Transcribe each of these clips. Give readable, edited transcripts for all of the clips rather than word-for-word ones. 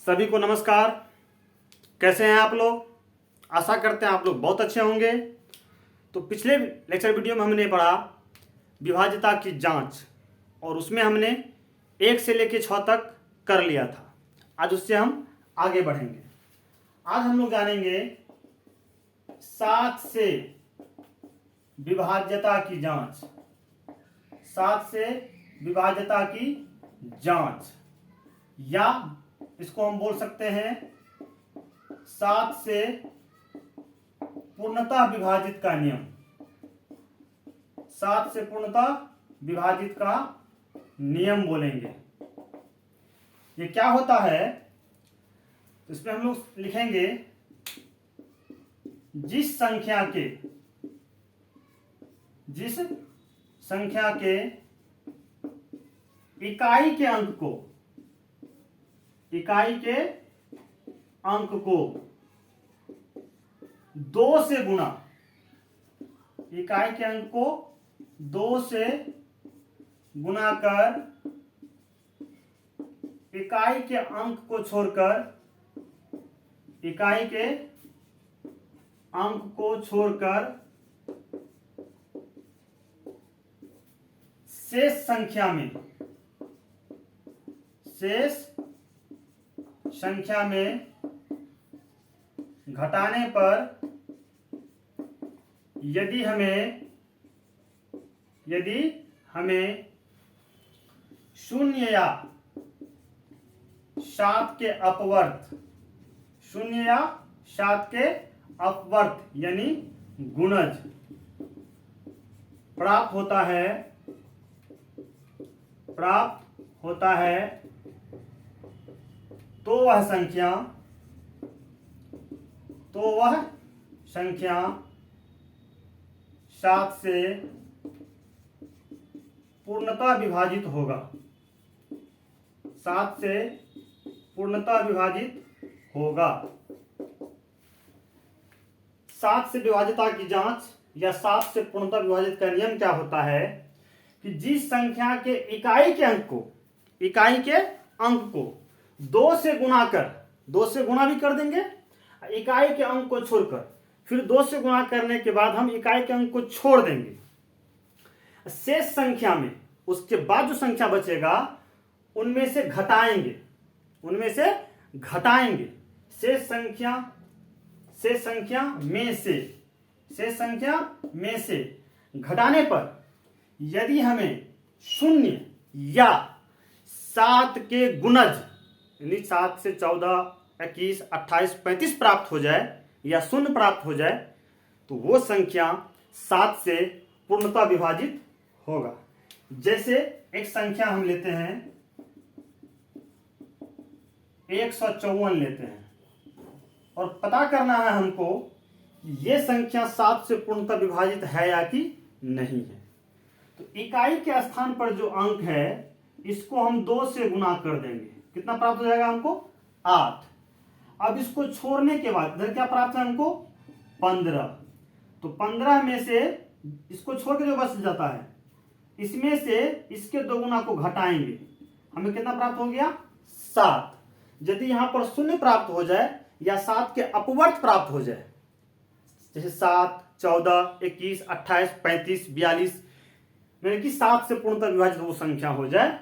सभी को नमस्कार। कैसे हैं आप लोग? आशा करते हैं आप लोग बहुत अच्छे होंगे। तो पिछले लेक्चर वीडियो में हमने पढ़ा विभाज्यता की जांच और उसमें हमने 1 से लेकर 6 तक कर लिया था। आज उससे हम आगे बढ़ेंगे। आज हम लोग जानेंगे 7 से विभाज्यता की जांच। 7 से विभाज्यता की जांच, या इसको हम बोल सकते हैं 7 से पूर्णतः विभाजित का नियम। 7 से पूर्णतः विभाजित का नियम बोलेंगे। ये क्या होता है? तो इसमें हम लोग लिखेंगे जिस संख्या के इकाई के अंक को 2 से गुणा, इकाई के अंक को 2 से गुणा कर इकाई के अंक को छोड़कर शेष संख्या में घटाने पर यदि हमें 0 या 7 के अपवर्त यानी गुणज प्राप्त होता है तो वह संख्या 7 से पूर्णतः विभाजित होगा। 7 से पूर्णतः विभाजित होगा। 7 से विभाज्यता की जांच या 7 से पूर्णतः विभाजित का नियम क्या होता है कि जिस संख्या के इकाई के अंक को 2 से गुणा कर, 2 से गुणा भी कर देंगे, इकाई के अंक को छोड़कर फिर 2 से गुणा करने के बाद हम इकाई के अंक को छोड़ देंगे। शेष संख्या में उसके बाद जो संख्या बचेगा उनमें से घटाएंगे। शेष संख्या में से घटाने पर यदि हमें 0 या 7 के गुणज यानी 7 से 14, 21, 28, 35 प्राप्त हो जाए या 0 प्राप्त हो जाए तो वो संख्या 7 से पूर्णतः विभाजित होगा। जैसे एक संख्या हम लेते हैं 154 लेते हैं और पता करना है हमको ये संख्या 7 से पूर्णतः विभाजित है या कि नहीं है। तो इकाई के स्थान पर जो अंक है इसको हम 2 से गुणा कर देंगे। कितना प्राप्त हो जाएगा हमको? 8। अब इसको छोड़ने के बाद इधर क्या प्राप्त है हमको? 15। तो 15 में से इसको छोड़ के जो बच जाता है इसमें से इसके 2 गुना को घटाएंगे। हमें कितना प्राप्त हो गया? 7। यदि यहां पर 0 प्राप्त हो जाए या 7 के अपवर्त प्राप्त हो जाए, जैसे 7, 14, 21, 28, 35, 42, यानी कि 7 से पूर्णतः विभाजित वो संख्या हो जाए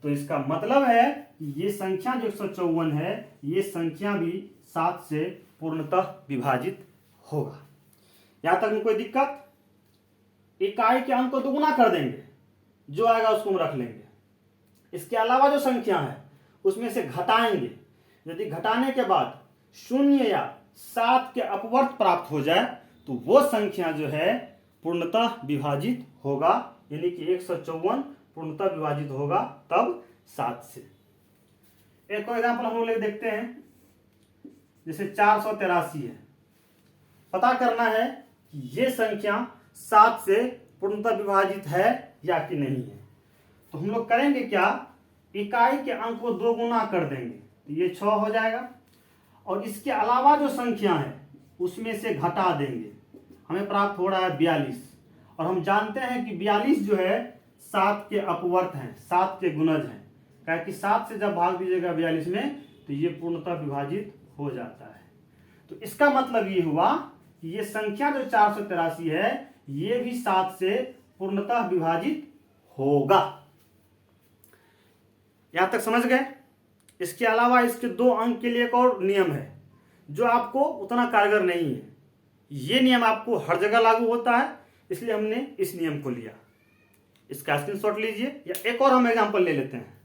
तो इसका मतलब है ये संख्या जो 154 है ये संख्या भी 7 से पूर्णतः विभाजित होगा। यहां तक में कोई दिक्कत? इकाई के अंक को 2 गुना कर देंगे, जो आएगा उसको हम रख लेंगे। इसके अलावा जो संख्या है उसमें से घटाएंगे। यदि घटाने के बाद 0 या 7 के अपवर्त प्राप्त हो जाए तो वो संख्या जो है पूर्णतः विभाजित होगा, यानी कि 154 पूर्णतः विभाजित होगा तब 7 से। एक और एग्जाम्पल हम लोग देखते हैं, जैसे 483 है। पता करना है कि ये संख्या 7 से पूर्णतः विभाजित है या कि नहीं है। तो हम लोग करेंगे क्या? इकाई के अंक को 2 गुना कर देंगे तो ये 6 हो जाएगा और इसके अलावा जो संख्या है उसमें से घटा देंगे। हमें प्राप्त हो रहा है 42 और हम जानते हैं कि 42 जो है 7 के अपवर्त हैं, 7 के गुणज हैं। क्या कि 7 से जब भाग दीजिएगा 42 में तो ये पूर्णतः विभाजित हो जाता है। तो इसका मतलब ये हुआ कि ये संख्या जो 483 है ये भी 7 से पूर्णतः विभाजित होगा। यहां तक समझ गए। इसके अलावा इसके 2 अंक के लिए एक और नियम है जो आपको उतना कारगर नहीं है। ये नियम आपको हर जगह लागू होता है, इसलिए हमने इस नियम को लिया। इसका स्क्रीनशॉट लीजिए, या एक और हम एग्जांपल ले लेते हैं।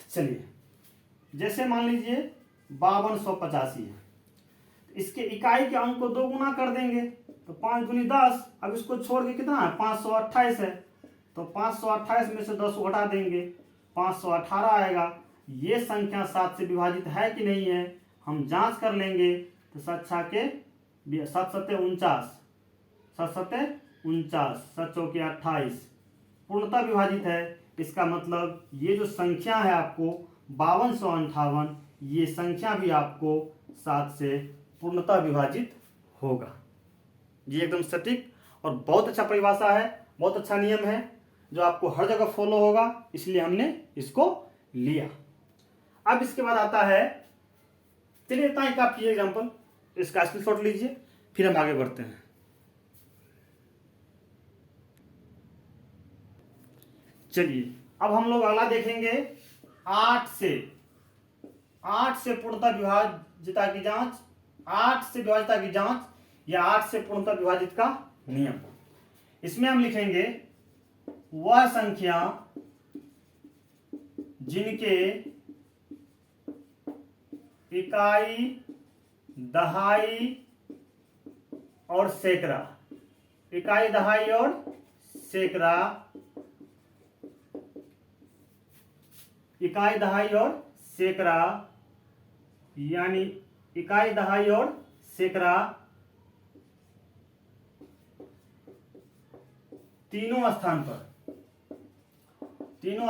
चलिए, जैसे मान लीजिए 5285 है, इसके इकाई के अंक को 2 गुना कर देंगे तो 5 दूनी 10। अब इसको छोड़ के कितना है, 528 है, तो 528 में से 10 घटा देंगे, 518 आएगा। ये संख्या 7 से विभाजित है कि नहीं है हम जांच कर लेंगे। तो 7 छाके 7 सत्ते 49, 7 सत्ते 49, 7 चौके 28, पूर्णतः विभाजित है। इसका मतलब ये जो संख्या है आपको 5258, ये संख्या भी आपको 7 से पूर्णतः विभाजित होगा। ये एकदम सटीक और बहुत अच्छा परिभाषा है, बहुत अच्छा नियम है जो आपको हर जगह फॉलो होगा, इसलिए हमने इसको लिया। अब इसके बाद आता है, चलिए इतना ही काफी एग्जाम्पल, इसका स्क्रीनशॉट लीजिए, फिर हम आगे बढ़ते हैं। चलिए अब हम लोग अगला देखेंगे 8 से पूर्णतः विभाजिता की जांच, 8 से विभाजिता की जांच या 8 से पूर्णतः विभाजित का नियम। इसमें हम लिखेंगे वह संख्या जिनके इकाई, दहाई और सैकड़ा, इकाई, दहाई और सैकड़ा, इकाई, दहाई और सैकड़ा, यानी इकाई, दहाई और सैकड़ा तीनों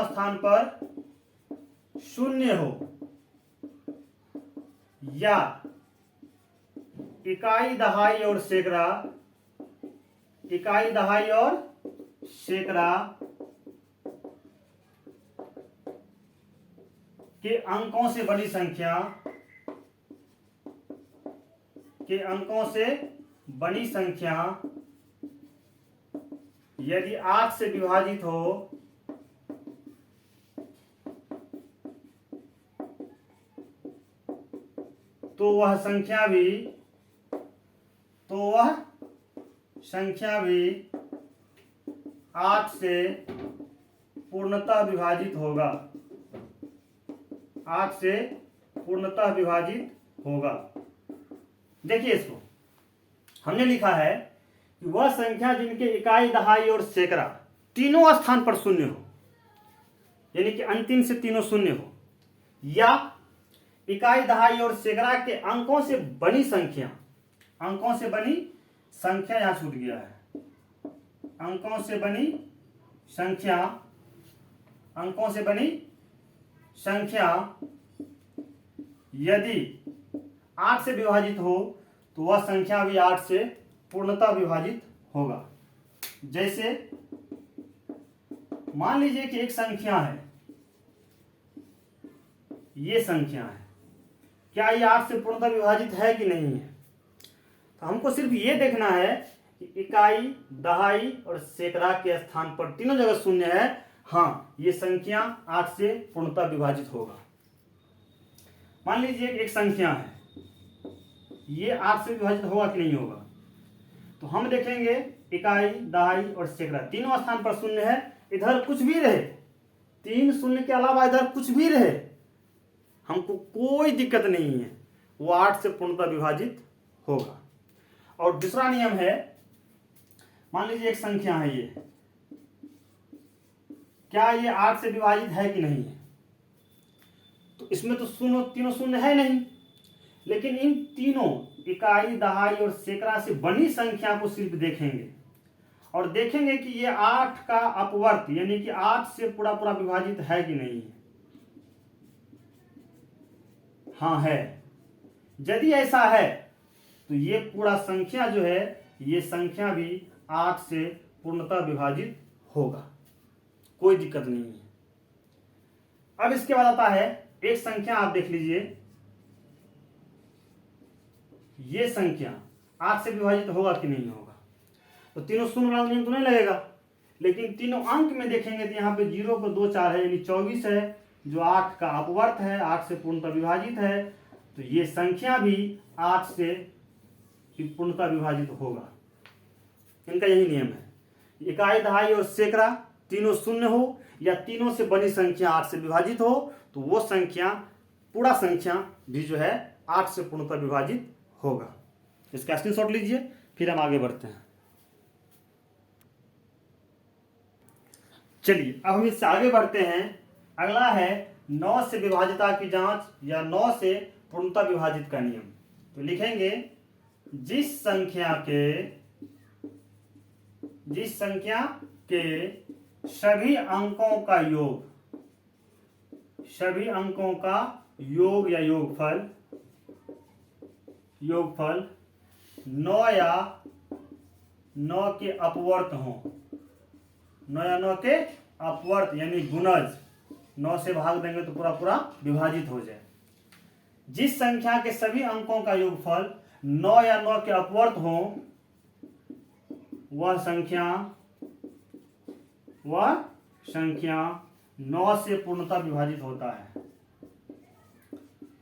स्थान पर शून्य हो, या इकाई, दहाई और सैकड़ा, इकाई, दहाई और सैकड़ा के अंकों से बड़ी संख्या, के अंकों से बड़ी संख्या यदि 8 से विभाजित हो तो वह संख्या भी 8 से पूर्णतः विभाजित होगा, 8 से पूर्णतः विभाजित होगा। देखिए इसको हमने लिखा है कि वह संख्या जिनके इकाई, दहाई और सैकड़ा तीनों स्थान पर शून्य हो, यानी कि अंतिम से तीनों शून्य हो, या इकाई, दहाई और सैकड़ा के अंकों से बनी संख्या, अंकों से बनी संख्या, यहां छूट गया है, अंकों से बनी संख्या, अंकों से बनी संख्या यदि 8 से विभाजित हो तो वह संख्या भी 8 से पूर्णतः विभाजित होगा। जैसे मान लीजिए कि एक संख्या है, ये संख्या है, क्या ये 8 से पूर्णतः विभाजित है कि नहीं है? तो हमको सिर्फ ये देखना है कि इकाई, दहाई और सैकड़ा के स्थान पर तीनों जगह शून्य है, हाँ ये संख्या 8 से पूर्णतः विभाजित होगा। मान लीजिए एक संख्या है, ये 8 से विभाजित होगा कि नहीं होगा? तो हम देखेंगे इकाई, दहाई और सैकड़ा तीनों स्थान पर शून्य है, इधर कुछ भी रहे, 3 शून्य के अलावा इधर कुछ भी रहे, हमको कोई दिक्कत नहीं है, वो 8 से पूर्णतः विभाजित होगा। और दूसरा नियम है, मान लीजिए एक संख्या है ये, क्या ये 8 से विभाजित है कि नहीं है? तो इसमें तो तीनों शून्य है नहीं, लेकिन इन तीनों इकाई, दहाई और सैकड़ा से बनी संख्या को सिर्फ देखेंगे और देखेंगे कि ये 8 का अपवर्त यानी कि 8 से पूरा विभाजित है कि नहीं है। हाँ है। यदि ऐसा है तो ये पूरा संख्या जो है, ये संख्या भी 8 से पूर्णतः विभाजित होगा, कोई दिक्कत नहीं है। अब इसके बाद आता है एक संख्या आप देख लीजिए, ये संख्या 8 से विभाजित होगा कि नहीं होगा, तो तीनों शून्य वाला नियम तो नहीं लगेगा, लेकिन तीनों अंक में देखेंगे तो यहाँ पे 0 को 2 4 है, यानी 24 है, जो 8 का अपवर्त है, 8 से पूर्णतः विभाजित है, तो ये संख्या भी 8 से पूर्णतः विभाजित होगा। इनका यही नियम है, इकाई, दहाई और सैकड़ा तीनों शून्य हो या तीनों से बनी संख्या 8 से विभाजित हो, तो वो संख्या, पूरा संख्या भी जो है 8 से पूर्णतः विभाजित होगा। इसका स्क्रीनशॉट लीजिए, फिर हम आगे बढ़ते हैं। चलिए अब हम इससे आगे बढ़ते हैं। अगला है 9 से विभाजिता की जांच या 9 से पूर्णतः विभाजित का नियम। तो लिखेंगे जिस संख्या के सभी अंकों का योग या योगफल 9 या 9 के अपवर्त हों, 9 या 9 के अपवर्त यानी गुणज, 9 से भाग देंगे तो पूरा पूरा विभाजित हो जाए। जिस संख्या के सभी अंकों का योगफल 9 या 9 के अपवर्त हो, वह संख्या 9 से पूर्णतः विभाजित होता है।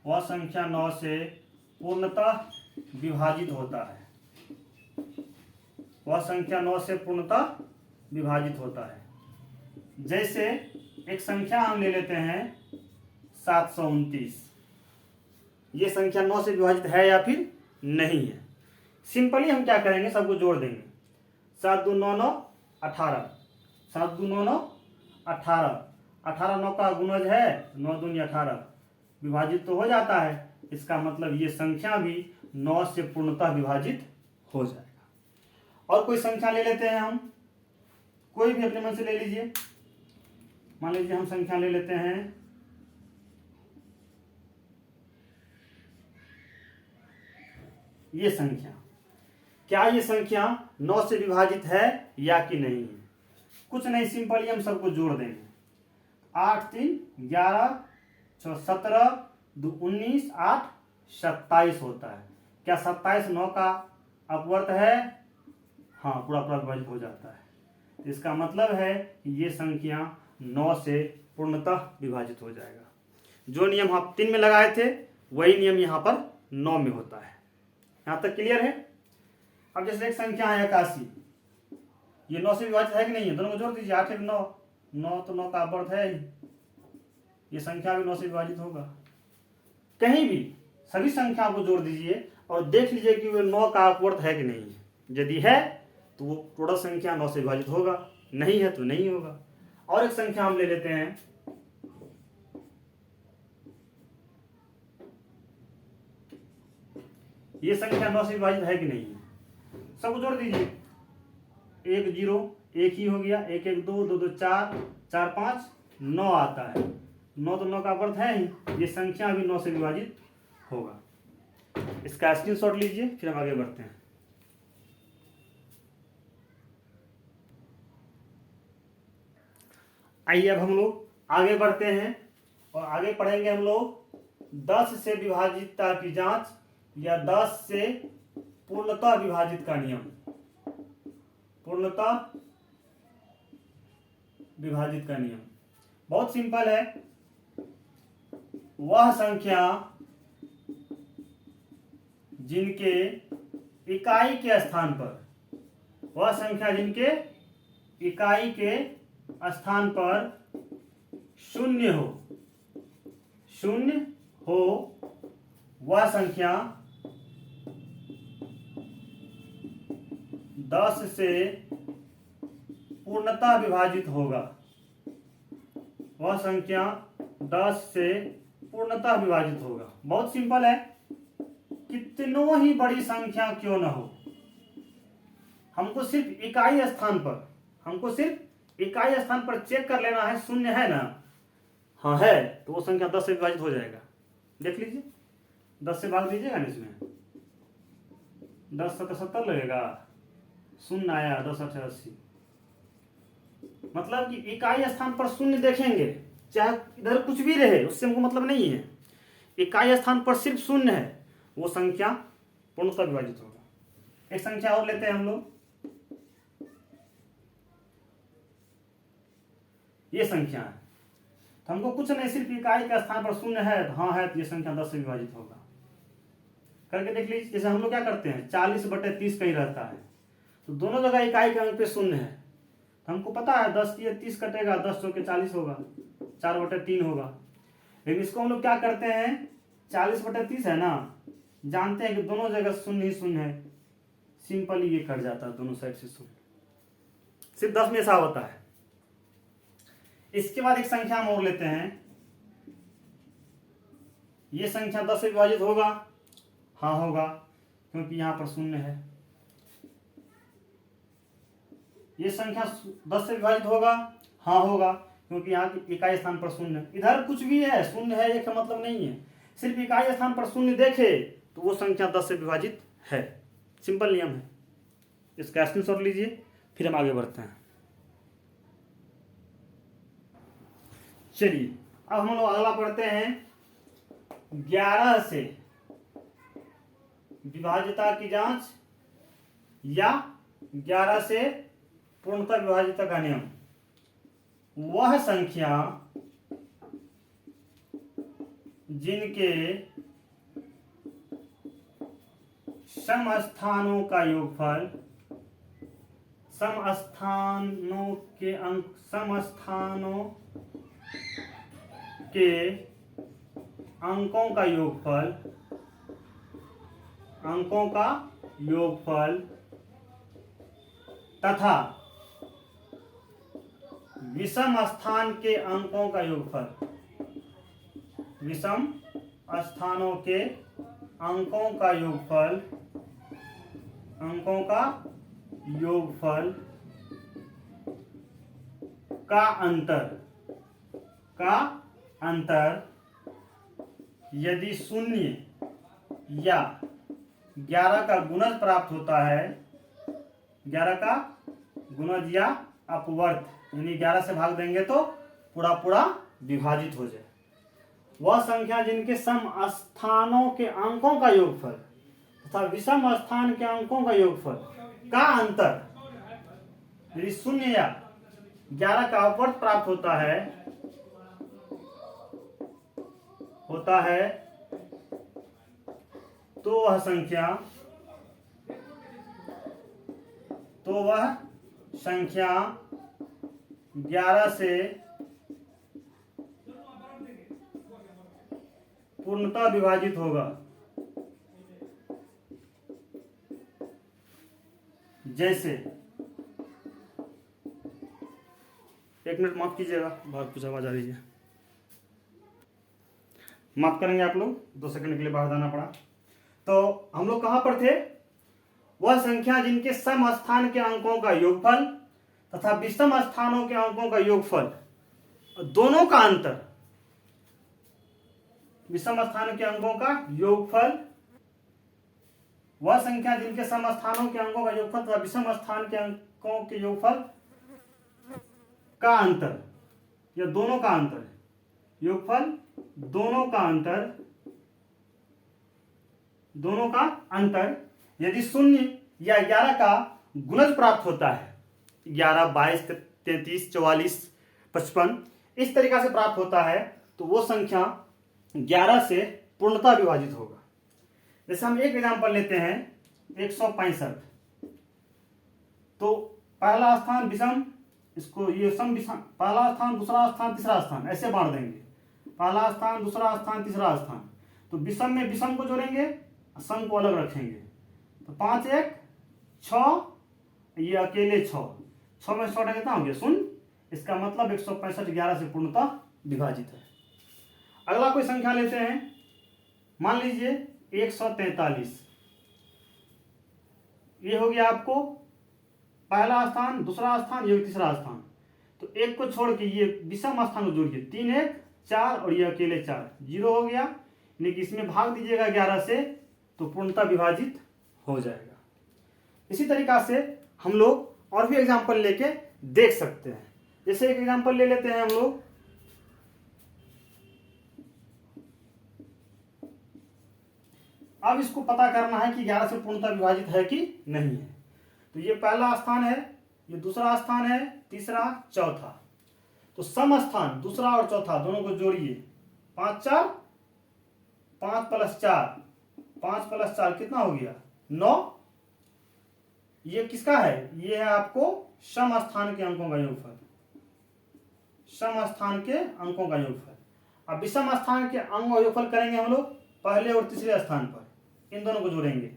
वह संख्या 9 से पूर्णतः विभाजित होता है। वह संख्या 9 से पूर्णतः विभाजित होता है। जैसे एक संख्या हम ले लेते हैं 729। ये संख्या 9 से विभाजित है या फिर नहीं है। सिंपली हम क्या करेंगे, सबको जोड़ देंगे। 7 2 9 9 18, 7 2 9 9 18, 18 9 का गुणज है, 9 दूनी 18, विभाजित तो हो जाता है। इसका मतलब ये संख्या भी 9 से पूर्णतः विभाजित हो जाएगा। और कोई संख्या ले लेते हैं हम, कोई भी अपने मन से ले लीजिए। मान लीजिए हम संख्या ले लेते हैं ये संख्या। क्या ये संख्या 9 से विभाजित है या कि नहीं है? कुछ नहीं, सिंपली हम सबको जोड़ देंगे। 8 3 11 6 17 2 19 8 27 होता है। क्या 27 9 का अपवर्त है? हाँ, पूरा पूरा विभाजित हो जाता है। इसका मतलब है कि ये संख्या 9 से पूर्णतः विभाजित हो जाएगा। जो नियम हम 3 में लगाए थे वही नियम यहाँ पर 9 में होता है। यहाँ तक क्लियर है? अब जैसे एक संख्या है 81, ये 9 से विभाजित है कि नहीं है? दोनों को जोड़ दीजिए। 8 1 9, 9 तो 9 का अपवर्त है ही, ये संख्या भी 9 से विभाजित होगा। कहीं भी सभी संख्या को जोड़ दीजिए और देख लीजिए कि वो 9 का अपवर्त है कि नहीं है। यदि है तो वो टोटल संख्या 9 से विभाजित होगा, नहीं है तो नहीं होगा। और एक संख्या हम ले लेते हैं ये संख्या 9 से विभाजित है कि नहीं है? सबको जोड़ दीजिए। 1 0 1 ही हो गया, 1 1 2 2 2 4 4 5 9 आता है। 9 तो 9 का अपवर्त है ही, ये संख्या भी 9 से विभाजित होगा। इसका स्क्रीनशॉट लीजिए, फिर हम आगे बढ़ते हैं। आइए अब हम लोग आगे बढ़ते हैं और आगे पढ़ेंगे हम लोग 10 से विभाजितता की जांच या 10 से पूर्णतः विभाजित का नियम। पूर्णतः विभाजित का नियम बहुत सिंपल है। वह संख्या जिनके इकाई के स्थान पर, वह संख्या जिनके इकाई के स्थान पर शून्य हो, वह संख्या 10 से पूर्णतः विभाजित होगा। वह संख्या 10 से पूर्णतः विभाजित होगा। बहुत सिंपल है, कितनों ही बड़ी संख्या क्यों न हो, हमको सिर्फ इकाई स्थान पर चेक कर लेना है। शून्य है ना? हाँ है, तो वो संख्या 10 से विभाजित हो जाएगा। देख लीजिए, 10 से भाग दीजिएगा ना, इसमें 10 7 70 लगेगा, शून्य आया, 10 8 80। मतलब कि इकाई स्थान पर शून्य देखेंगे, चाहे इधर कुछ भी रहे उससे हमको मतलब नहीं है। इकाई स्थान पर सिर्फ शून्य है, वो संख्या पूर्णतः विभाजित होगा। एक संख्या और लेते हैं हम लोग, ये संख्या है, तो हमको कुछ नहीं, सिर्फ इकाई के स्थान पर शून्य है, हाँ है, तो ये संख्या 10 से विभाजित होगा। करके देख लीजिए, जैसे हम लोग क्या करते हैं 40/30 कहीं रहता है, तो दोनों जगह इकाई के अंक पे शून्य है, तो हमको पता है 10 ये 30 कटेगा, 10 चौके 40 होगा, 4/3 होगा। लेकिन इसको हम लोग क्या करते हैं, 40/30 है ना, जानते हैं कि दोनों जगह शून्य ही शून्य है, सिंपली ये कट जाता है दोनों साइड से शून्य, सिर्फ 10 में ऐसा होता है। इसके बाद एक संख्या हम और लेते हैं, ये संख्या 10 से विभाजित होगा, हाँ होगा, क्योंकि यहां पर शून्य है। ये संख्या 10 से विभाजित होगा, हाँ होगा, क्योंकि यहाँ की इकाई स्थान पर शून्य, इधर कुछ भी है शून्य है, एक मतलब नहीं है, सिर्फ इकाई स्थान पर शून्य देखे तो वो संख्या 10 से विभाजित है। सिंपल नियम है, इसका स्क्रीनशॉट लीजिए, फिर हम आगे बढ़ते हैं। चलिए अब हम लोग अगला पढ़ते हैं, 11 से विभाज्यता की जांच या 11 से पूर्णतः विभाज्यता का नियम। वह संख्या जिनके समस्थानों का योगफल, समस्थानों के अंक, समस्थानों के अंकों का योगफल, अंकों का योगफल तथा विषम स्थान के अंकों का योगफल, विषम स्थानों के अंकों का योगफल, अंकों का योगफल का अंतर यदि शून्य या 11 का गुणज प्राप्त होता है, 11 का गुणज या अपवर्त, यानी 11 से भाग देंगे तो पूरा पूरा विभाजित हो जाए, वह संख्या जिनके सम स्थानों के अंकों का योगफल तथा विषम स्थान के अंकों का योगफल का अंतर यदि शून्य या 11 का अपवर्त प्राप्त होता है तो वह संख्या 11 से पूर्णतः विभाजित होगा। जैसे, एक मिनट माफ कीजिएगा, बाहर कुछ आवाज आ रही है, माफ करेंगे आप लोग, 2 सेकंड के लिए बाहर जाना पड़ा। तो हम लोग कहां पर थे, वह संख्या जिनके सम स्थान के अंकों का योगफल तथा विषम स्थानों के अंकों का योगफल, दोनों का अंतर, विषम स्थान के अंकों का योगफल, वह संख्या जिनके सम स्थानों के अंकों का योगफल तथा विषम स्थान के अंकों के योगफल का अंतर, या दोनों का अंतर है, योगफल दोनों का अंतर यदि शून्य या 11 का गुणज प्राप्त होता है, 11, 22, 33, 44, 55 इस तरीका से प्राप्त होता है, तो वो संख्या 11 से पूर्णतः विभाजित होगा। जैसे हम एक एग्जांपल लेते हैं, 165, तो पहला स्थान विषम, इसको ये सम विषम, पहला स्थान, दूसरा स्थान, तीसरा स्थान, ऐसे बांट देंगे, पहला स्थान, दूसरा स्थान, तीसरा स्थान, तो विषम में विषम को जोड़ेंगे, सम को अलग रखेंगे, तो 5, 1, 6, ये अकेले 6 में 6 कितना हो गया, शून्य, इसका मतलब 165 11 से पूर्णतः विभाजित है। अगला कोई संख्या लेते हैं, मान लीजिए 143, ये हो गया आपको पहला स्थान, दूसरा स्थान, ये तीसरा स्थान, तो एक को छोड़ के ये विषम स्थान को जोड़िए, 3, 1, 4 और ये अकेले 4, 0 हो गया, यानी कि इसमें भाग दीजिएगा 11 से तो पूर्णतः विभाजित हो जाएगा। इसी तरीका से हम लोग और भी एग्जाम्पल लेके देख सकते हैं। जैसे एक एग्जाम्पल ले लेते हैं हम लोग, अब इसको पता करना है कि 11 से पूर्णतः विभाजित है कि नहीं है। तो ये पहला स्थान है, ये दूसरा स्थान है, तीसरा, चौथा। तो सम स्थान दूसरा और चौथा दोनों को जोड़िए, 5 4, 5 + 4, 5 + 4 कितना हो गया, 9। ये किसका है, ये है आपको सम स्थान के अंकों का योगफल, सम स्थान के अंकों का योगफल। अब विषम स्थान के अंक का योगफल करेंगे हम लोग पहले और तीसरे स्थान पर, इन दोनों को जोड़ेंगे,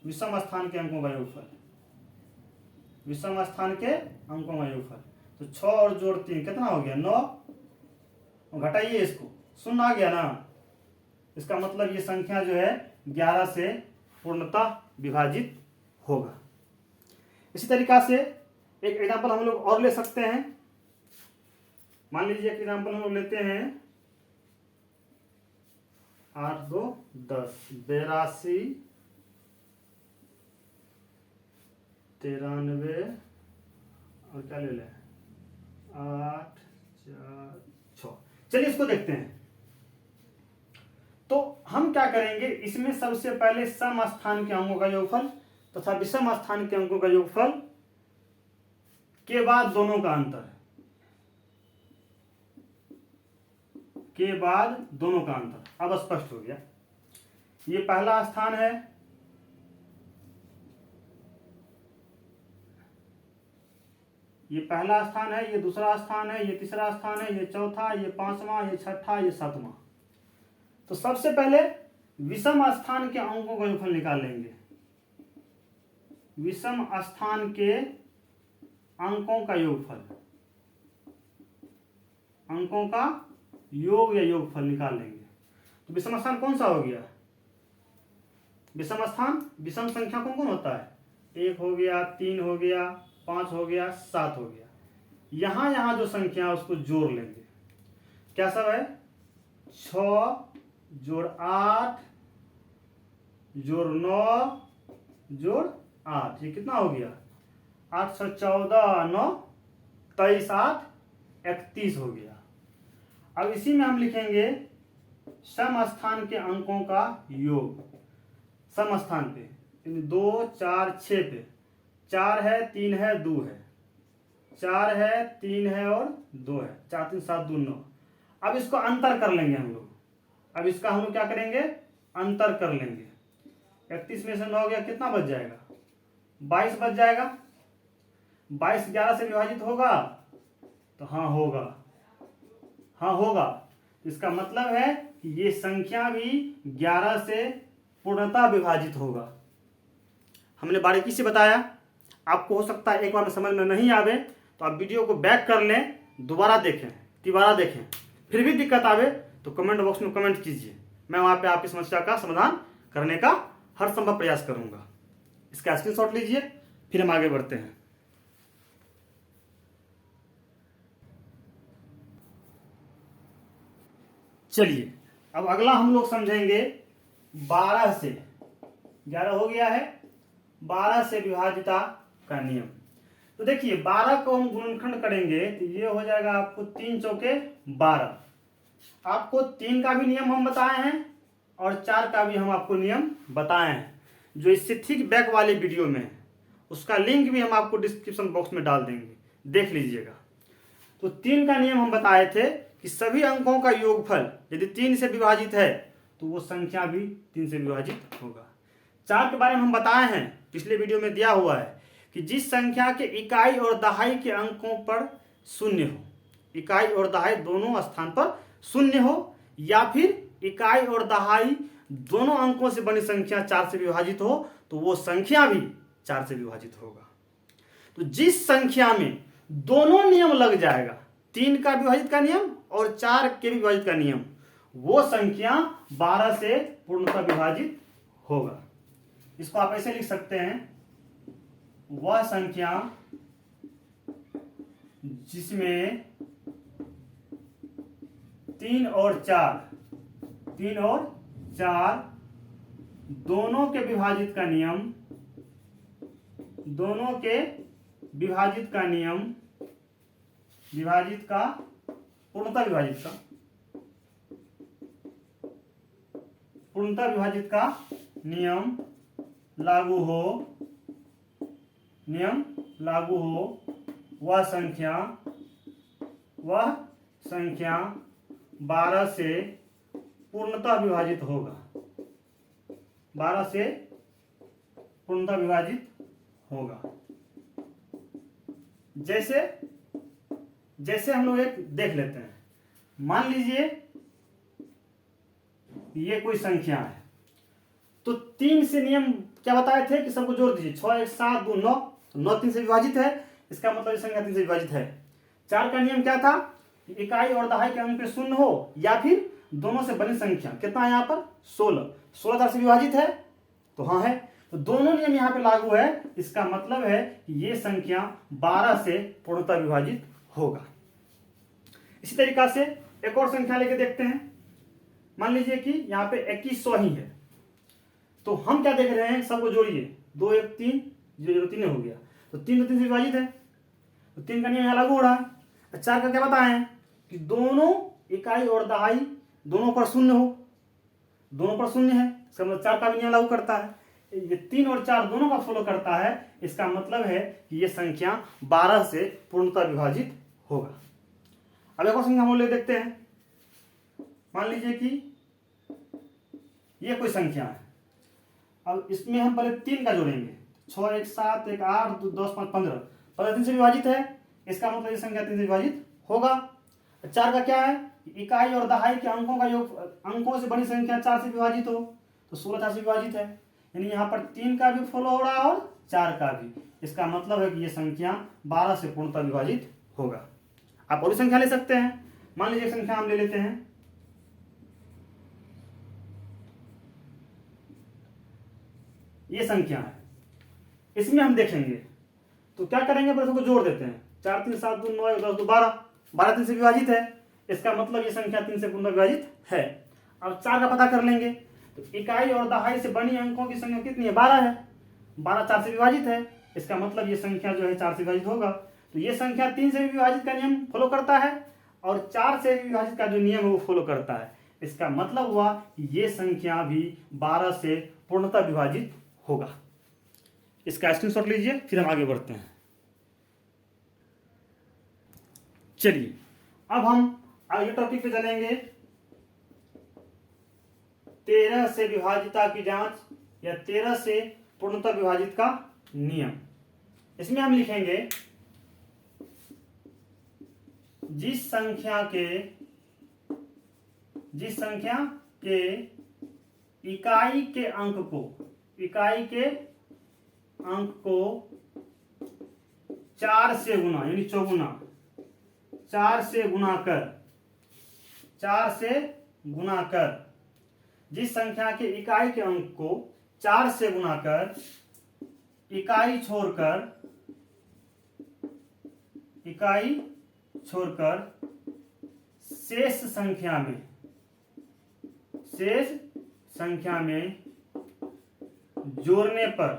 विषम स्थान के अंकों का योगफल, विषम स्थान के अंकों का योगफल। तो 6 और जोड़ 3 कितना हो गया, 9। घटाइए इसको, 0 आ गया ना। इसका मतलब ये संख्या जो है 11 से पूर्णतः विभाजित होगा। इसी तरीका से एक एग्जांपल हम लोग और ले सकते हैं। मान लीजिए एक एग्जांपल हम लोग लेते हैं 8 2 10, 82 93 और क्या ले लें 8 4 6। चलिए इसको देखते हैं। तो हम क्या करेंगे, इसमें सबसे पहले सम स्थान के अंकों का योगफल तथा विषम स्थान के अंकों का योगफल के बाद दोनों का अंतर, के बाद दोनों का अंतर। अब स्पष्ट हो गया। ये पहला स्थान है, ये पहला स्थान है, ये दूसरा स्थान है, ये तीसरा स्थान है, ये चौथा, ये पांचवा, ये छठा, ये सातवां। तो सबसे पहले विषम स्थान के अंकों का योगफल निकाल लेंगे। विषम स्थान के अंकों का योगफल, अंकों का योग या योगफल निकाल लेंगे। तो विषम स्थान कौन सा हो गया, विषम स्थान विषम संख्या कौन कौन होता है, 1 हो गया, 3 हो गया, 5 हो गया, 7 हो गया। यहां यहां जो संख्या है उसको जोड़ लेंगे। क्या सब है, 6 जोड़ 8 जोड़ 9 जोड़ 8, ये कितना हो गया, 814 9 23 8 31 हो गया। अब इसी में हम लिखेंगे सम स्थान के अंकों का योग। सम स्थान पे 2 4 6 पे 4 है, 3 है, 2 है, 4 है, 3 है और 2 है, 4 3 7 2 9। अब इसको अंतर कर लेंगे हम लोग। अब इसका हम लोग क्या करेंगे, अंतर कर लेंगे। 31 में से 9 गया, कितना बच जाएगा, 22 बच जाएगा। 22 11 से विभाजित होगा, तो हाँ होगा, हाँ होगा। इसका मतलब है कि ये संख्या भी 11 से पूर्णतः विभाजित होगा। हमने बारीकी से बताया। आपको हो सकता है एक बार में समझ में नहीं आवे, तो आप वीडियो को बैक कर लें, दोबारा देखें, तिबारा देखें। फिर भी दिक्कत आवे तो कमेंट बॉक्स में कमेंट कीजिए, मैं वहां पे आपकी समस्या का समाधान करने का हर संभव प्रयास करूंगा। इसका स्क्रीनशॉट लीजिए, फिर हम आगे बढ़ते हैं। चलिए अब अगला हम लोग समझेंगे 12 से, 11 हो गया है, 12 से विभाजिता का नियम। तो देखिए 12 को हम गुणनखंड करेंगे तो ये हो जाएगा आपको 3 चौके 12। आपको 3 का भी नियम हम बताए हैं और 4 का भी हम आपको नियम बताए हैं, जो इससे ठीक बैक वाले वीडियो में है। उसका लिंक भी हम आपको डिस्क्रिप्शन बॉक्स में डाल देंगे, देख लीजिएगा। तो 3 का नियम हम बताए थे कि सभी अंकों का योगफल यदि 3 से विभाजित है तो वो संख्या भी 3 से विभाजित होगा। 4 के बारे में हम बताए हैं, पिछले वीडियो में दिया हुआ है कि जिस संख्या के इकाई और दहाई के अंकों पर शून्य हो, इकाई और दहाई दोनों स्थान पर शून्य हो, या फिर इकाई और दहाई दोनों अंकों से बनी संख्या 4 से विभाजित हो, तो वो संख्या भी 4 से विभाजित होगा। तो जिस संख्या में दोनों नियम लग जाएगा, 3 का विभाजित का नियम और 4 के विभाजित का नियम, वो संख्या 12 से पूर्णतः विभाजित होगा। इसको आप ऐसे लिख सकते हैं, वह संख्या जिसमें 3 और 4 दोनों के विभाजित का नियम, दोनों के विभाजित का नियम, विभाजित का पूर्णतः विभाजित का, पूर्णतः विभाजित का नियम लागू हो वह संख्या 12 से पूर्णतः विभाजित होगा। 12 से पूर्णतः विभाजित होगा। जैसे हम लोग एक देख लेते हैं। मान लीजिए ये कोई संख्या है, तो 3 से नियम क्या बताए थे कि सबको जोड़ दीजिए। 6 1 7 2 9, 9 3 से विभाजित है, इसका मतलब ये संख्या 3 से विभाजित है। 4 का नियम क्या था? इकाई और दहाई के अंक पे शून्य हो या फिर दोनों से बनी संख्या। कितना है यहाँ पर? 16। 16 4 से विभाजित है, तो हाँ है। तो दोनों नियम यहाँ पे लागू है। इसका मतलब है कि ये संख्या 12 से पूर्णतः विभाजित होगा। इसी तरीका से एक और संख्या लेके देखते हैं। मान लीजिए कि यहाँ पे 2100 ही है, तो हम क्या देख रहे हैं? सबको जोड़िए। 2 1 3 0 3 हो गया, तो 3 3 से विभाजित है, तो 3 का नियम यहाँ लागू हो रहा है। 4 का क्या बताएं कि दोनों इकाई और दहाई दोनों पर शून्य हो, दोनों पर शून्य है, इसका मतलब 4 का भी नियम लागू करता है। ये 3 और 4 दोनों का फॉलो करता है। इसका मतलब है कि ये संख्या 12 से पूर्णतः विभाजित होगा। अब एक और संख्या हम लोग देखते हैं। मान लीजिए कि ये कोई संख्या है। अब इसमें हम पहले 3 का जोड़ेंगे। 6 1 7 1 8 2 10 5 15, 15 3 से विभाजित है, इसका मतलब ये संख्या 3 से विभाजित होगा। 4 का क्या है? इकाई और दहाई के अंकों का योग, अंकों से बड़ी संख्या 4 से विभाजित हो, तो 16 4 से विभाजित है। यानी यहाँ पर 3 का भी फॉलो हो रहा है और 4 का भी। इसका मतलब है कि ये संख्या 12 से पूर्णतः विभाजित होगा। आप और भी संख्या ले सकते हैं। मान लीजिए संख्या हम ले लेते हैं, ये संख्या है। इसमें हम देखेंगे तो क्या करेंगे? पहले सबको जोड़ देते हैं। 4 3 7 2 9 10 2 12, 12 3 से विभाजित है, इसका मतलब ये संख्या 3 से पूर्णतः विभाजित है। अब 4 का पता कर लेंगे, तो इकाई और दहाई से बनी अंकों की संख्या कितनी है? 12 है। 12 4 से विभाजित है, इसका मतलब ये संख्या जो है 4 से विभाजित होगा। तो ये संख्या 3 से विभाजित का नियम फॉलो करता है और 4 से विभाजित का जो नियम है वो फॉलो करता है। इसका मतलब हुआ कि ये संख्या भी 12 से पूर्णतः विभाजित होगा। इसका स्क्रीनशॉट लीजिए, फिर हम आगे बढ़ते हैं। चलिए अब हम अगले टॉपिक पे चलेंगे। 13 से विभाजिता की जांच या 13 से पूर्णतः विभाजित का नियम। इसमें हम लिखेंगे जिस संख्या के इकाई के अंक को 4 से गुना यानी चौगुना 4 से गुना कर जिस संख्या के इकाई के अंक को 4 से गुना कर इकाई छोड़कर शेष संख्या में जोड़ने पर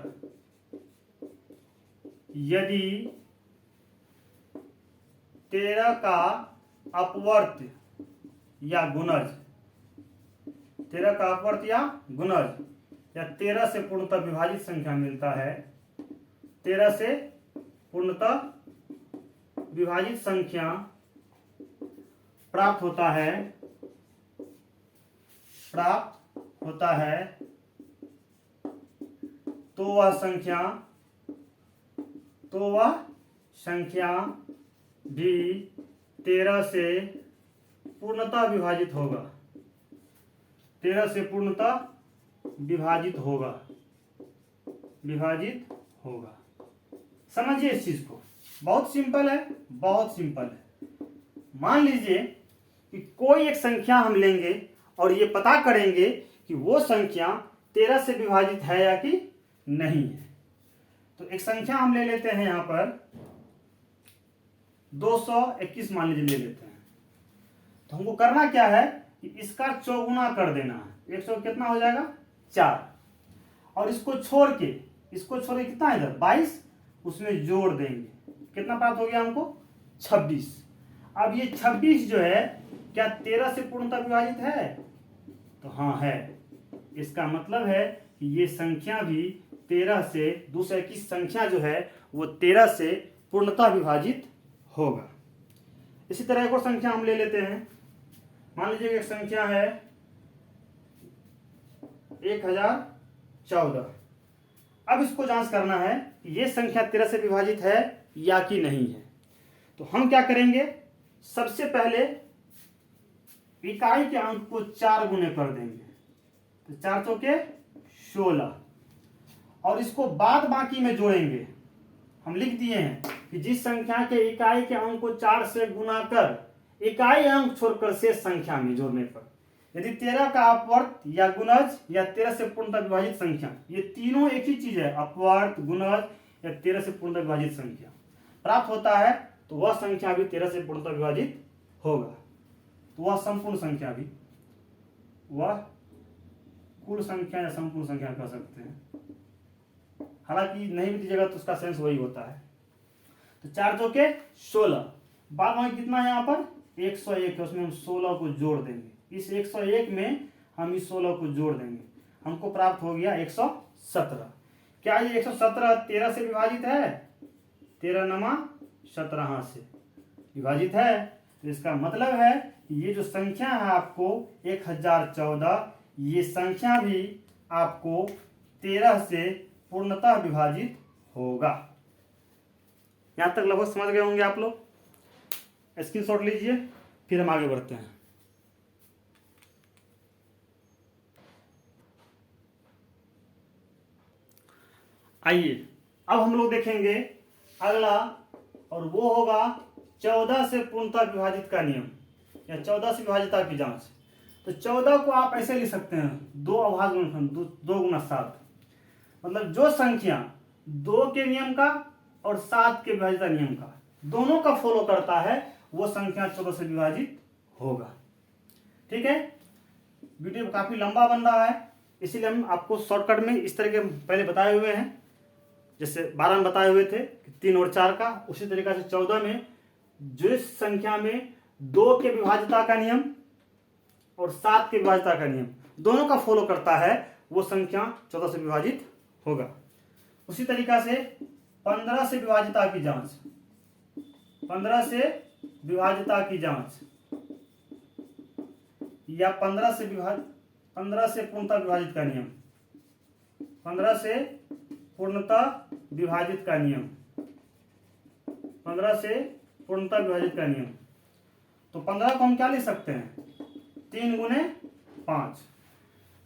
यदि 13 का अपवर्त या गुणज या 13 से पूर्णतः विभाजित संख्या मिलता है, 13 से पूर्णतः विभाजित संख्या प्राप्त होता है तो वह संख्या भी 13 से पूर्णतः विभाजित होगा। 13 से पूर्णतः विभाजित होगा। समझिए इस चीज को, बहुत सिंपल है। मान लीजिए कि कोई एक संख्या हम लेंगे और ये पता करेंगे कि वो संख्या 13 से विभाजित है या कि नहीं है। तो एक संख्या हम ले लेते हैं, यहां पर 221 मान लीजिए ले लेते हैं। तो हमको करना क्या है कि इसका चौगुना कर देना है। 100 कितना हो जाएगा? 4। और इसको छोड़ के कितना है इधर? 22, उसमें जोड़ देंगे। कितना प्राप्त हो गया हमको? 26। अब ये 26 जो है क्या 13 से पूर्णतः विभाजित है? तो हाँ है। इसका मतलब है कि ये संख्या भी 13 से 221 संख्या जो है वो 13 से पूर्णतः विभाजित होगा। इसी तरह एक और संख्या हम ले लेते हैं। मान लीजिए एक संख्या है 1014। अब इसको जांच करना है कि ये संख्या 13 से विभाजित है या कि नहीं है। तो हम क्या करेंगे, सबसे पहले इकाई के अंक को 4 गुने कर देंगे, तो 4 चौके 16, और इसको बाद बाकी में जोड़ेंगे। हम लिख दिए हैं कि जिस संख्या के इकाई के अंक को 4 से गुना कर इकाई अंक छोड़कर शेष संख्या में जोड़ने पर यदि 13 का अपवर्त या गुणज या 13 से पूर्णतः विभाजित संख्या, ये तीनों एक ही चीज है, अपवर्त, गुणज या 13 से पूर्णतः विभाजित संख्या प्राप्त होता है, तो वह संख्या भी 13 से पूर्णतः विभाजित होगा। तो वह संपूर्ण संख्या भी, वह कुल संख्या या संपूर्ण संख्या कह सकते हैं, हालांकि नहीं भी दीजिएगा तो उसका सेंस वही होता है। तो 4 चौके 16, बाद में कितना है यहाँ पर 101 है, उसमें हम 16 को जोड़ देंगे। इस 101 में हम इस 16 को जोड़ देंगे, हमको प्राप्त हो गया 117। क्या ये 117 13 से विभाजित है? 13 नमा 17 से विभाजित है। तो इसका मतलब है कि ये जो संख्या है आपको 1014, ये संख्या भी आपको 13 से पूर्णतः विभाजित होगा। यहां तक लगभग समझ गए होंगे आप लोग। स्क्रीनशॉट लीजिए, फिर हम आगे बढ़ते हैं। आइए अब हम लोग देखेंगे अगला, और वो होगा 14 से पूर्णतः विभाजित का नियम या 14 से विभाजिता की जांच। तो 14 को आप ऐसे लिख सकते हैं 2 अभाज्य गुणनखंड 2 गुना 7, मतलब जो संख्या 2 के नियम का और 7 के विभाजिता नियम का दोनों का फॉलो करता है वो संख्या 14 से विभाजित होगा। ठीक है, वीडियो काफी लंबा बन रहा है, इसीलिए हम आपको शॉर्टकट में इस तरह के पहले बताए हुए हैं। जैसे 12 में बताए हुए थे 3 और 4 का, उसी तरीका से 14 में जिस संख्या में 2 के विभाजिता का नियम और 7 के विभाजिता का नियम दोनों का फॉलो करता है वो संख्या 14 से विभाजित होगा। उसी तरीका से 15 से विभाजिता की जांच, 15 से विभाजिता की जांच या 15 से पूर्णतः विभाजित का नियम, 15 से पूर्णतः विभाजित का नियम, 15 से पूर्णतः विभाजित का नियम। तो 15 को हम क्या लिख सकते हैं 3 गुने 5।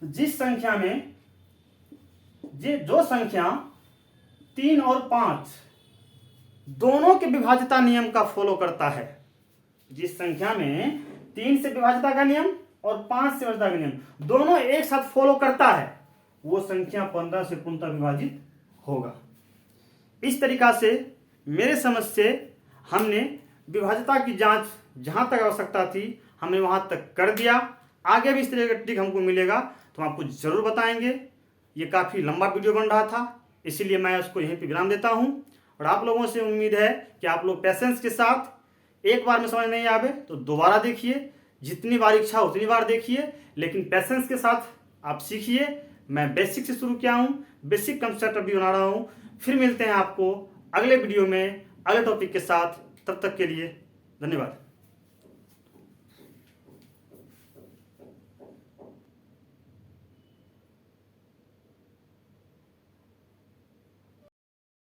जिस संख्या में जो संख्या 3 और 5 दोनों के विभाजिता नियम का फॉलो करता है, जिस संख्या में 3 से विभाजिता का नियम और 5 से विभाजिता का नियम दोनों एक साथ फॉलो करता है, वो संख्या 15 से पूर्णतः विभाजित होगा। इस तरीका से मेरे समझ से हमने विभाजिता की जांच जहां तक आवश्यकता थी हमने वहां तक कर दिया। आगे भी इस तरह का ट्रिक हमको मिलेगा तो हम आपको जरूर बताएंगे। ये काफ़ी लंबा वीडियो बन रहा था, इसीलिए मैं उसको यहीं पे विराम देता हूं। और आप लोगों से उम्मीद है कि आप लोग पेशेंस के साथ, एक बार में समझ नहीं आवे तो दोबारा देखिए, जितनी बार इच्छा उतनी बार देखिए, लेकिन पेशेंस के साथ आप सीखिए। मैं बेसिक से शुरू किया हूँ, बेसिक कंसेप्ट अभी बना रहा हूँ। फिर मिलते हैं आपको अगले वीडियो में अगले टॉपिक के साथ। तब तक के लिए धन्यवाद।